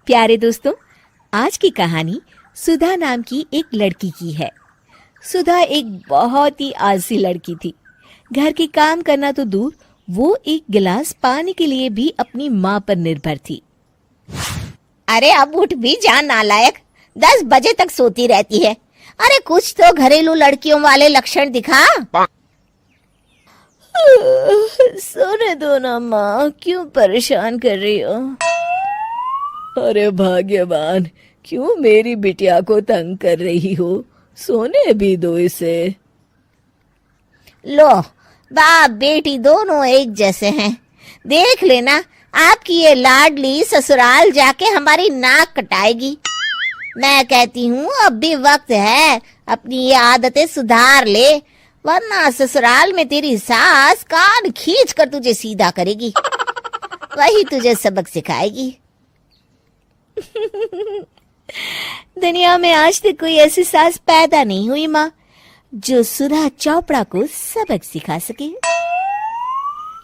प्यारे दोस्तों, आज की कहानी सुधा नाम की एक लड़की की है। सुधा एक बहुत ही आलसी लड़की थी। घर के काम करना तो दूर, वो एक गिलास पानी के लिए भी अपनी माँ पर निर्भर थी। अरे अब उठ भी जा नालायक, 10 बजे तक सोती रहती है। अरे कुछ तो घरेलू लड़कियों वाले लक्षण दिखा। सोने दो ना माँ, क्यों परेशान कर रही हो? अरे भाग्यवान, क्यों मेरी बिटिया को तंग कर रही हो? सोने भी दो इसे। लो, बाप बेटी दोनों एक जैसे हैं। देख लेना, आपकी ये लाडली ससुराल जाके हमारी नाक कटाएगी। मैं कहती हूँ अब भी वक्त है, अपनी ये आदतें सुधार ले, वरना ससुराल में तेरी सास कान खींच कर तुझे सीधा करेगी। वही तुझे सबक सिखाएगी। दुनिया में आज तक कोई ऐसी सास पैदा नहीं हुई माँ, जो सुधा चोपड़ा को सबक सिखा सके।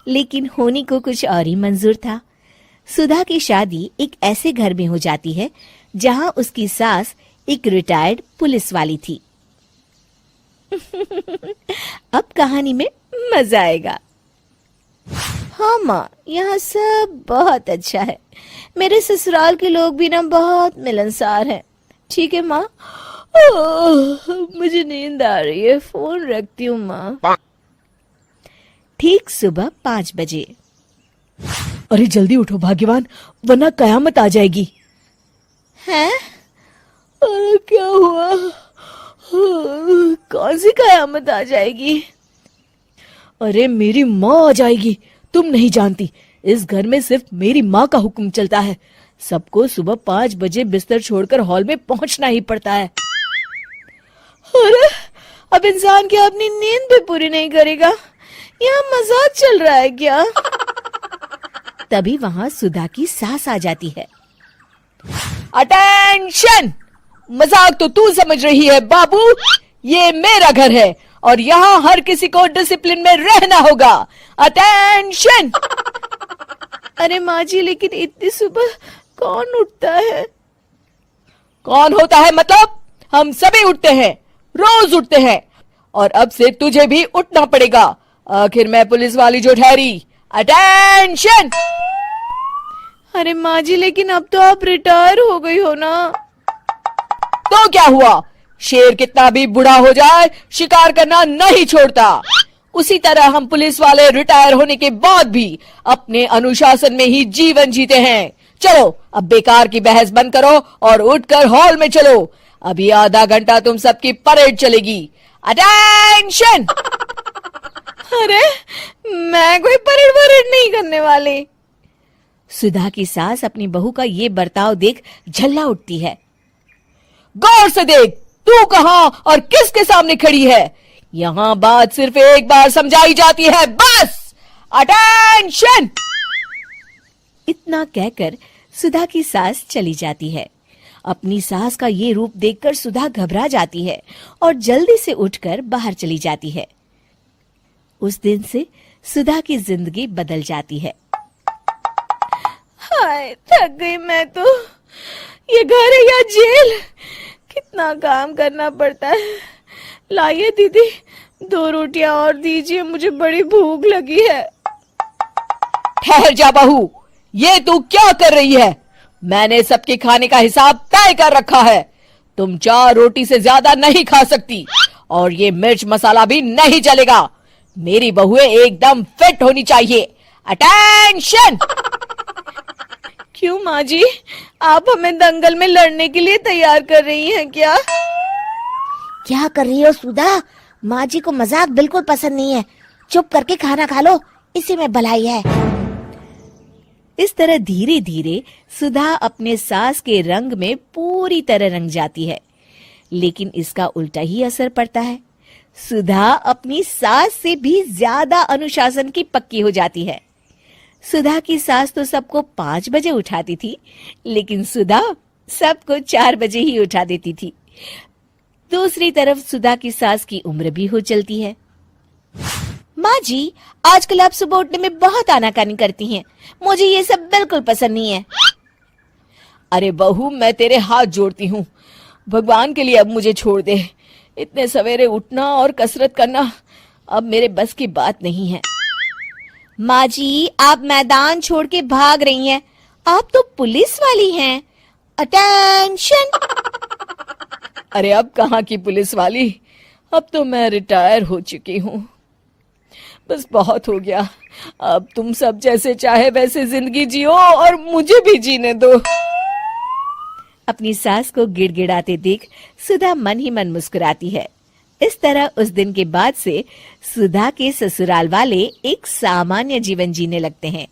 लेकिन होनी को कुछ और ही मंजूर था। सुधा की शादी एक ऐसे घर में हो जाती है जहां उसकी सास एक रिटायर्ड पुलिस वाली थी। अब कहानी में मजा आएगा। हाँ माँ, यहाँ सब बहुत अच्छा है। मेरे ससुराल के लोग भी ना बहुत मिलनसार हैं। ठीक है माँ, मुझे नींद आ रही है, फोन रखती हूँ माँ। ठीक सुबह 5 बजे। अरे जल्दी उठो भाग्यवान, वरना कयामत आ जाएगी। हैं? अरे क्या हुआ? कौन सी कयामत आ जाएगी? अरे मेरी माँ आ जाएगी। तुम नहीं जानती, इस घर में सिर्फ मेरी माँ का हुक्म चलता है। सबको सुबह 5 बजे बिस्तर छोड़कर हॉल में पहुंचना ही पड़ता है। अरे अब इंसान क्या अपनी नींद भी पूरी नहीं करेगा? यहाँ मजाक चल रहा है क्या? तभी वहां सुधा की सास आ जाती है। अटेंशन! मजाक तो तू समझ रही है बाबू, ये मेरा घर है और यहाँ हर किसी को डिसिप्लिन में रहना होगा। अटेंशन! अरे माँ जी, लेकिन इतनी सुबह कौन उठता है? कौन होता है मतलब? हम सभी उठते हैं, रोज उठते हैं, और अब से तुझे भी उठना पड़ेगा। आखिर मैं पुलिस वाली जो ठहरी। अटेंशन! अरे माँ जी, लेकिन अब तो आप रिटायर हो गई हो ना। तो क्या हुआ? शेर कितना भी बूढ़ा हो जाए, शिकार करना नहीं छोड़ता। उसी तरह हम पुलिस वाले रिटायर होने के बाद भी अपने अनुशासन में ही जीवन जीते हैं। चलो अब बेकार की बहस बंद करो और उठकर हॉल में चलो। अभी आधा घंटा तुम सबकी परेड चलेगी। अटेंशन! अरे मैं कोई परेड नहीं करने वाली। सुधा की सास अपनी बहू का ये बर्ताव देख झल्ला उठती है। गौर से देख, तू कहां और किसके सामने खड़ी है? यहां बात सिर्फ एक बार समझाई जाती है, बस। अटेंशन! इतना कहकर सुधा की सास चली जाती है। अपनी सास का ये रूप देखकर सुधा घबरा जाती है और जल्दी से उठकर बाहर चली जाती है। उस दिन से सुधा की जिंदगी बदल जाती है। हाय, थक गई मैं तो। ये घर है या जेल? कितना काम करना पड़ता है। लाइए दीदी, 2 रोटियां और दीजिए, मुझे बड़ी भूख लगी है। ठहर जा बहू, ये तू क्या कर रही है? मैंने सबके खाने का हिसाब तय कर रखा है। तुम 4 रोटी से ज्यादा नहीं खा सकती और ये मिर्च मसाला भी नहीं चलेगा। मेरी बहुएं एकदम फिट होनी चाहिए। अटेंशन! क्यों माँ जी, आप हमें दंगल में लड़ने के लिए तैयार कर रही हैं क्या? क्या कर रही हो सुधा? माँ जी को मजाक बिल्कुल पसंद नहीं है। चुप करके खाना खा लो, इसी में भलाई है। इस तरह धीरे धीरे सुधा अपने सास के रंग में पूरी तरह रंग जाती है, लेकिन इसका उल्टा ही असर पड़ता है। सुधा अपनी सास से भी ज्यादा अनुशासन की पक्की हो जाती है। सुधा की सास तो सबको 5 बजे उठाती थी, लेकिन सुधा सबको 4 बजे ही उठा देती थी। दूसरी तरफ सुधा की सास की उम्र भी हो चलती है। माँ जी, आजकल आप सुबह उठने में बहुत आनाकानी करती हैं। मुझे ये सब बिल्कुल पसंद नहीं है। अरे बहू, मैं तेरे हाथ जोड़ती हूँ, भगवान के लिए अब मुझे छोड़ दे। इतने सवेरे उठना और कसरत करना अब मेरे बस की बात नहीं है। माँ जी, आप मैदान छोड़ के भाग रही हैं। आप तो पुलिस वाली हैं। अटेंशन! अरे अब कहाँ की पुलिस वाली, अब तो मैं रिटायर हो चुकी हूँ। बस बहुत हो गया, अब तुम सब जैसे चाहे वैसे जिंदगी जियो और मुझे भी जीने दो। अपनी सास को गिड़गिड़ाते देख सुधा मन ही मन मुस्कुराती है। इस तरह उस दिन के बाद से सुधा के ससुराल वाले एक सामान्य जीवन जीने लगते हैं।